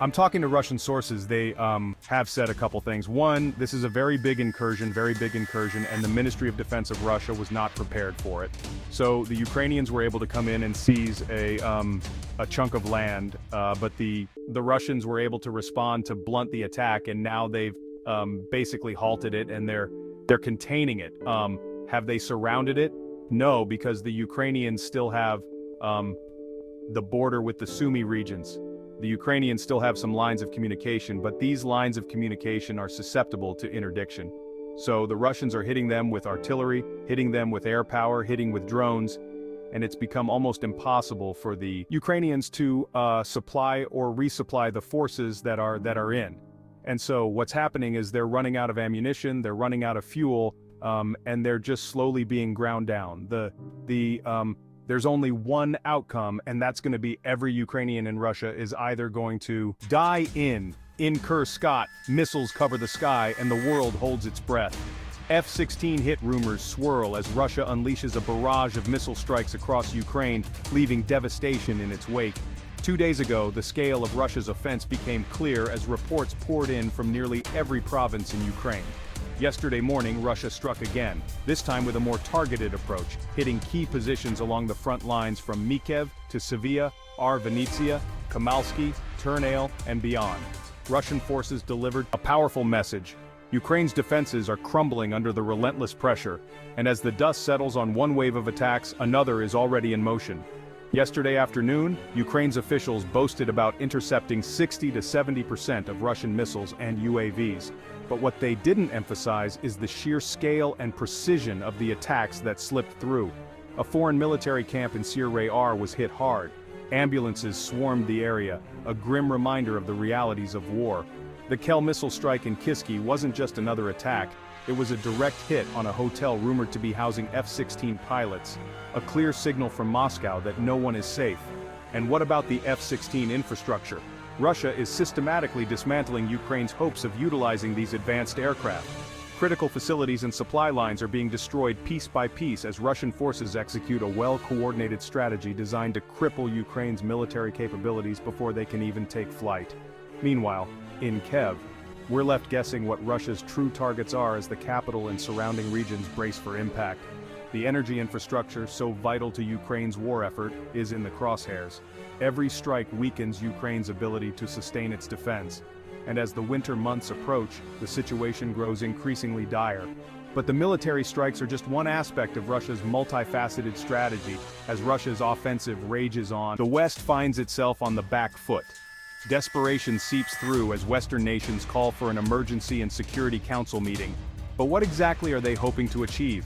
I'm talking to Russian sources. They have said a couple things. One, this is a very big incursion, and the Ministry of Defense of Russia was not prepared for it. So the Ukrainians were able to come in and seize a chunk of land, but the Russians were able to respond to blunt the attack, and now they've basically halted it, and they're containing it. Have they surrounded it? No, because the Ukrainians still have the border with the Sumy regions. The Ukrainians still have some lines of communication, but these lines of communication are susceptible to interdiction. So the Russians are hitting them with artillery, hitting them with air power, hitting with drones, and it's become almost impossible for the Ukrainians to supply or resupply the forces that are in. And so what's happening is they're running out of ammunition, they're running out of fuel, and they're just slowly being ground down. There's only one outcome, and that's going to be every Ukrainian in Russia is either going to die incur Scott, missiles cover the sky, and the world holds its breath. F-16 hit rumors swirl as Russia unleashes a barrage of missile strikes across Ukraine, leaving devastation in its wake. 2 days ago, the scale of Russia's offense became clear as reports poured in from nearly every province in Ukraine. Yesterday morning, Russia struck again, this time with a more targeted approach, hitting key positions along the front lines from Mykiv to Sevilla, Venezia, Kamalsky, Ternale, and beyond. Russian forces delivered a powerful message. Ukraine's defenses are crumbling under the relentless pressure, and as the dust settles on one wave of attacks, another is already in motion. Yesterday afternoon, Ukraine's officials boasted about intercepting 60 to 70% of Russian missiles and UAVs. But what they didn't emphasize is the sheer scale and precision of the attacks that slipped through. A foreign military camp in Syr was hit hard. Ambulances swarmed the area, a grim reminder of the realities of war. The Kel missile strike in Kiski wasn't just another attack, it was a direct hit on a hotel rumored to be housing F-16 pilots, a clear signal from Moscow that no one is safe. And what about the F-16 infrastructure? Russia is systematically dismantling Ukraine's hopes of utilizing these advanced aircraft. Critical facilities and supply lines are being destroyed piece by piece as Russian forces execute a well-coordinated strategy designed to cripple Ukraine's military capabilities before they can even take flight. Meanwhile, in Kiev, we're left guessing what Russia's true targets are as the capital and surrounding regions brace for impact. The energy infrastructure, so vital to Ukraine's war effort, is in the crosshairs. Every strike weakens Ukraine's ability to sustain its defense, and as the winter months approach, the situation grows increasingly dire. But the military strikes are just one aspect of Russia's multifaceted strategy. As Russia's offensive rages on, the West finds itself on the back foot. Desperation seeps through as Western nations call for an emergency and Security Council meeting. But what exactly are they hoping to achieve?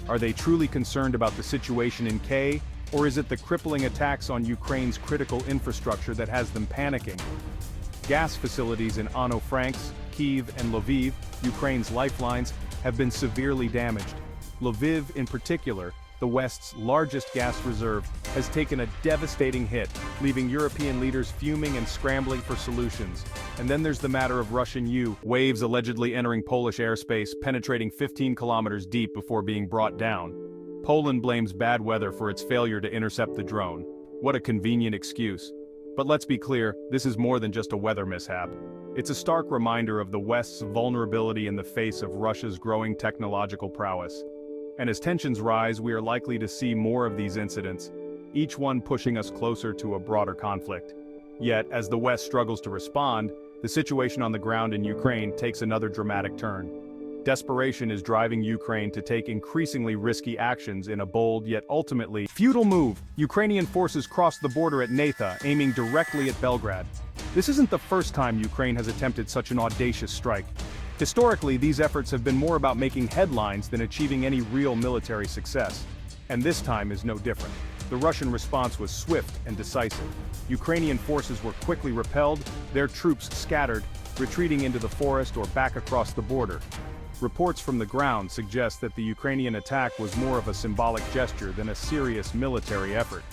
Are they truly concerned about the situation in Kiev, or is it the crippling attacks on Ukraine's critical infrastructure that has them panicking? Gas facilities in Ano-Franks, Kyiv, and Lviv, Ukraine's lifelines, have been severely damaged. Lviv, in particular, the West's largest gas reserve, has taken a devastating hit, leaving European leaders fuming and scrambling for solutions. And then there's the matter of Russian waves allegedly entering Polish airspace, penetrating 15 kilometers deep before being brought down. Poland blames bad weather for its failure to intercept the drone. What a convenient excuse. But let's be clear, this is more than just a weather mishap. It's a stark reminder of the West's vulnerability in the face of Russia's growing technological prowess. And as tensions rise, we are likely to see more of these incidents, each one pushing us closer to a broader conflict. Yet, as the West struggles to respond, the situation on the ground in Ukraine takes another dramatic turn. Desperation is driving Ukraine to take increasingly risky actions in a bold yet ultimately futile move. Ukrainian forces crossed the border at Natha, aiming directly at Belgrade. This isn't the first time Ukraine has attempted such an audacious strike. Historically, these efforts have been more about making headlines than achieving any real military success. And this time is no different. The Russian response was swift and decisive. Ukrainian forces were quickly repelled, their troops scattered, retreating into the forest or back across the border. Reports from the ground suggest that the Ukrainian attack was more of a symbolic gesture than a serious military effort.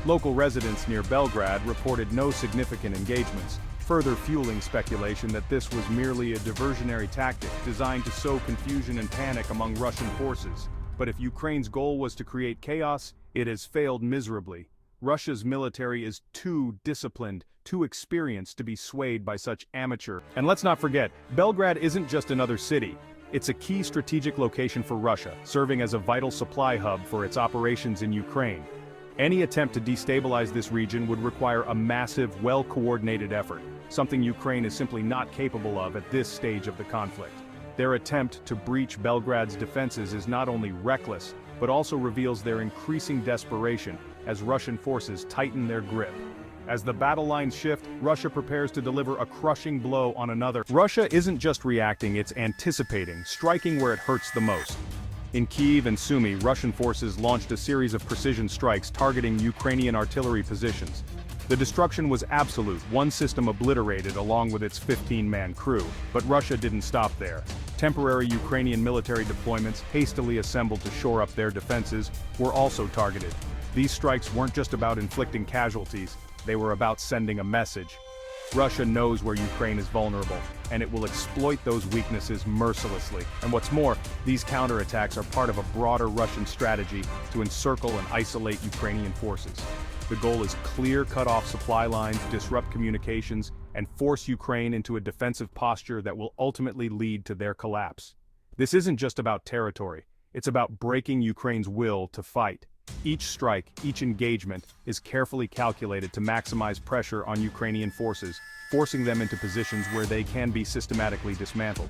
Local residents near Belgrade reported no significant engagements, further fueling speculation that this was merely a diversionary tactic designed to sow confusion and panic among Russian forces. But if Ukraine's goal was to create chaos, it has failed miserably. Russia's military is too disciplined, too experienced to be swayed by such amateur. And let's not forget, Belgrade isn't just another city. It's a key strategic location for Russia, serving as a vital supply hub for its operations in Ukraine. Any attempt to destabilize this region would require a massive, well-coordinated effort, something Ukraine is simply not capable of at this stage of the conflict. Their attempt to breach Belgrade's defenses is not only reckless, but also reveals their increasing desperation as Russian forces tighten their grip. As the battle lines shift, Russia prepares to deliver a crushing blow on another. Russia isn't just reacting, it's anticipating, striking where it hurts the most. In Kyiv and Sumy, Russian forces launched a series of precision strikes targeting Ukrainian artillery positions. The destruction was absolute, one system obliterated along with its 15-man crew. But Russia didn't stop there. Temporary Ukrainian military deployments, hastily assembled to shore up their defenses, were also targeted. These strikes weren't just about inflicting casualties, they were about sending a message. Russia knows where Ukraine is vulnerable, and it will exploit those weaknesses mercilessly. And what's more, these counterattacks are part of a broader Russian strategy to encircle and isolate Ukrainian forces. The goal is clear, cut off supply lines, disrupt communications, and force Ukraine into a defensive posture that will ultimately lead to their collapse. This isn't just about territory, it's about breaking Ukraine's will to fight. Each strike, each engagement, is carefully calculated to maximize pressure on Ukrainian forces, forcing them into positions where they can be systematically dismantled.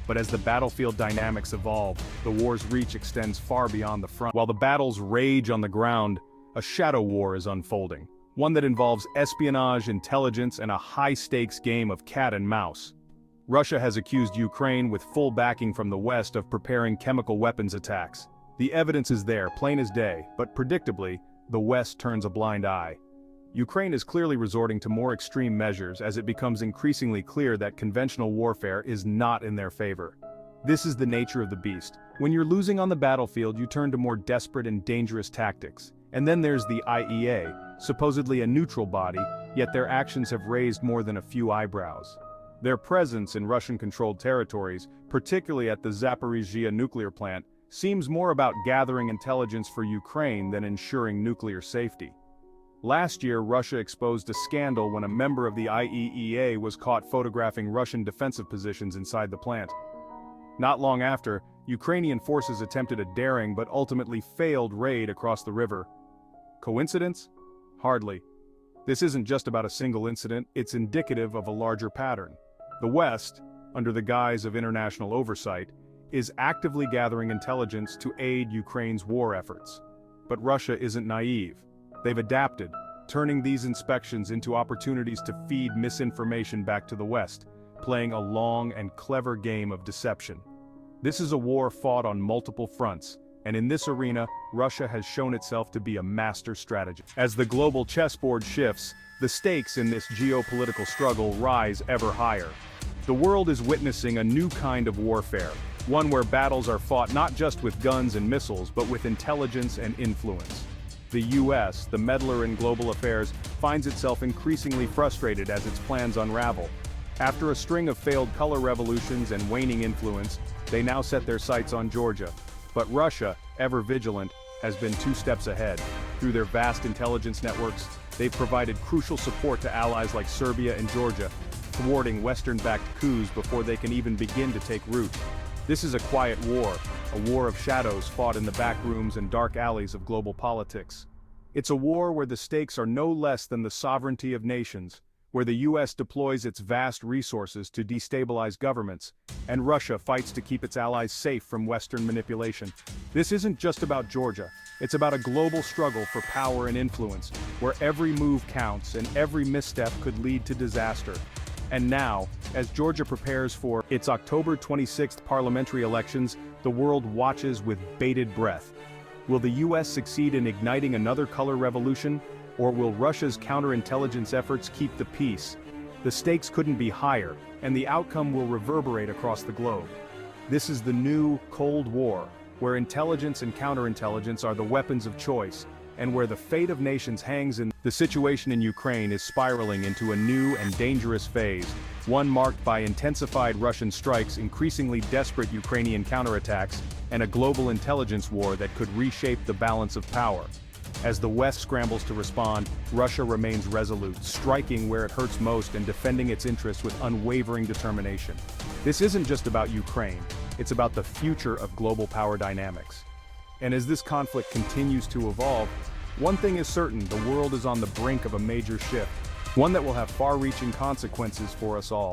But as the battlefield dynamics evolve, the war's reach extends far beyond the front. While the battles rage on the ground, a shadow war is unfolding, one that involves espionage, intelligence, and a high-stakes game of cat and mouse. Russia has accused Ukraine, with full backing from the West, of preparing chemical weapons attacks. The evidence is there, plain as day, but predictably, the West turns a blind eye. Ukraine is clearly resorting to more extreme measures as it becomes increasingly clear that conventional warfare is not in their favor. This is the nature of the beast. When you're losing on the battlefield, you turn to more desperate and dangerous tactics. And then there's the IEA, supposedly a neutral body, yet their actions have raised more than a few eyebrows. Their presence in Russian-controlled territories, particularly at the Zaporizhzhia nuclear plant, seems more about gathering intelligence for Ukraine than ensuring nuclear safety. Last year, Russia exposed a scandal when a member of the IEEA was caught photographing Russian defensive positions inside the plant. Not long after, Ukrainian forces attempted a daring but ultimately failed raid across the river. Coincidence? Hardly. This isn't just about a single incident, it's indicative of a larger pattern. The West, under the guise of international oversight, is actively gathering intelligence to aid Ukraine's war efforts. But Russia isn't naive. They've adapted, turning these inspections into opportunities to feed misinformation back to the West, playing a long and clever game of deception. This is a war fought on multiple fronts, and in this arena, Russia has shown itself to be a master strategist. As the global chessboard shifts, the stakes in this geopolitical struggle rise ever higher. The world is witnessing a new kind of warfare, one where battles are fought not just with guns and missiles, but with intelligence and influence. The US, the meddler in global affairs, finds itself increasingly frustrated as its plans unravel. After a string of failed color revolutions and waning influence, they now set their sights on Georgia. But Russia, ever vigilant, has been 2 steps ahead. Through their vast intelligence networks, they've provided crucial support to allies like Serbia and Georgia, thwarting Western-backed coups before they can even begin to take root. This is a quiet war, a war of shadows fought in the back rooms and dark alleys of global politics. It's a war where the stakes are no less than the sovereignty of nations, where the US deploys its vast resources to destabilize governments, and Russia fights to keep its allies safe from Western manipulation. This isn't just about Georgia, it's about a global struggle for power and influence, where every move counts and every misstep could lead to disaster. And now, as Georgia prepares for its October 26th parliamentary elections, the world watches with bated breath. Will the US succeed in igniting another color revolution? Or will Russia's counterintelligence efforts keep the peace? The stakes couldn't be higher, and the outcome will reverberate across the globe. This is the new Cold War, where intelligence and counterintelligence are the weapons of choice, and where the fate of nations hangs in. The situation in Ukraine is spiraling into a new and dangerous phase, one marked by intensified Russian strikes, increasingly desperate Ukrainian counterattacks, and a global intelligence war that could reshape the balance of power. As the West scrambles to respond, Russia remains resolute, striking where it hurts most and defending its interests with unwavering determination. This isn't just about Ukraine, it's about the future of global power dynamics. And as this conflict continues to evolve, one thing is certain: the world is on the brink of a major shift, one that will have far-reaching consequences for us all.